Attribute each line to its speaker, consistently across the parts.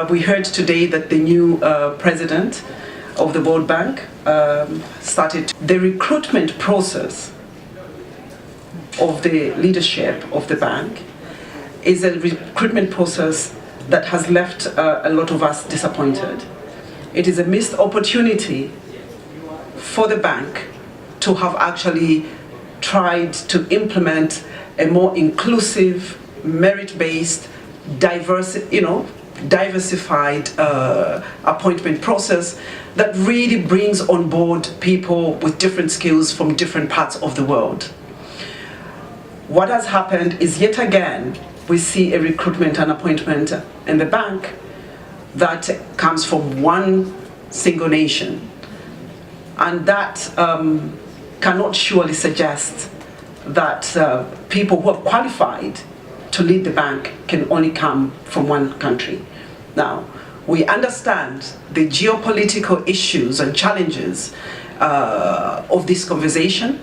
Speaker 1: We heard today that the new president of the World Bank started the recruitment process of the leadership of the bank. Is a recruitment process that has left a lot of us disappointed. It is a missed opportunity for the bank to have actually tried to implement a more inclusive, merit-based, diversified appointment process that really brings on board people with different skills from different parts of the world. What has happened is, yet again, we see a recruitment and appointment in the bank that comes from one single nation. And that cannot surely suggest that people who are qualified to lead the bank can only come from one country. Now, we understand the geopolitical issues and challenges of this conversation,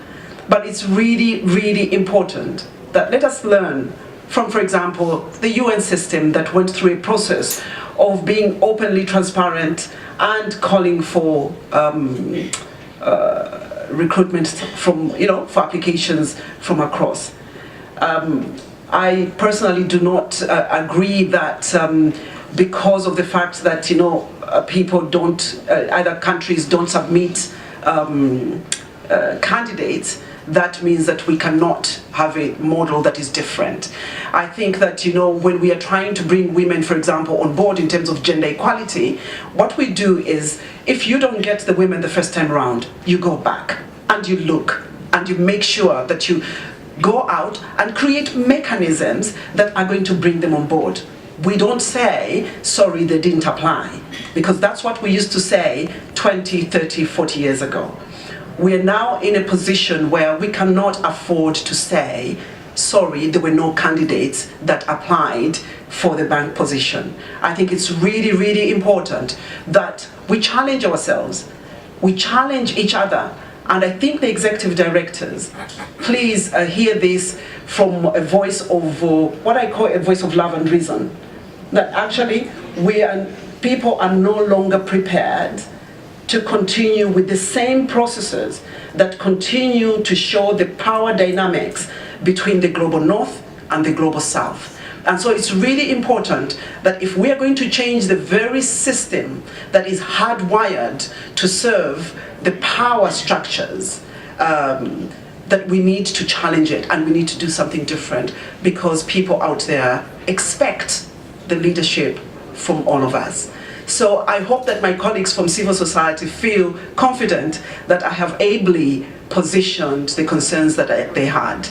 Speaker 1: but it's really, really important that let us learn from, for example, the UN system that went through a process of being openly transparent and calling for recruitment from, for applications from across. I personally do not agree that because of the fact that, people don't, either countries don't submit candidates, that means that we cannot have a model that is different. I think that, when we are trying to bring women, for example, on board in terms of gender equality, what we do is, if you don't get the women the first time around, you go back and you look and you make sure that you go out and create mechanisms that are going to bring them on board. We don't say, sorry, they didn't apply, because that's what we used to say 20, 30, 40 years ago. We are now in a position where we cannot afford to say, sorry, there were no candidates that applied for the bank position. I think it's really, really important that we challenge ourselves, we challenge each other, and I think the executive directors, please hear this from a voice of, what I call a voice of love and reason, that actually people are no longer prepared to continue with the same processes that continue to show the power dynamics between the global north and the global south. And so it's really important that if we are going to change the very system that is hardwired to serve the power structures, that we need to challenge it and we need to do something different, because people out there expect the leadership from all of us. So I hope that my colleagues from civil society feel confident that I have ably positioned the concerns that they had.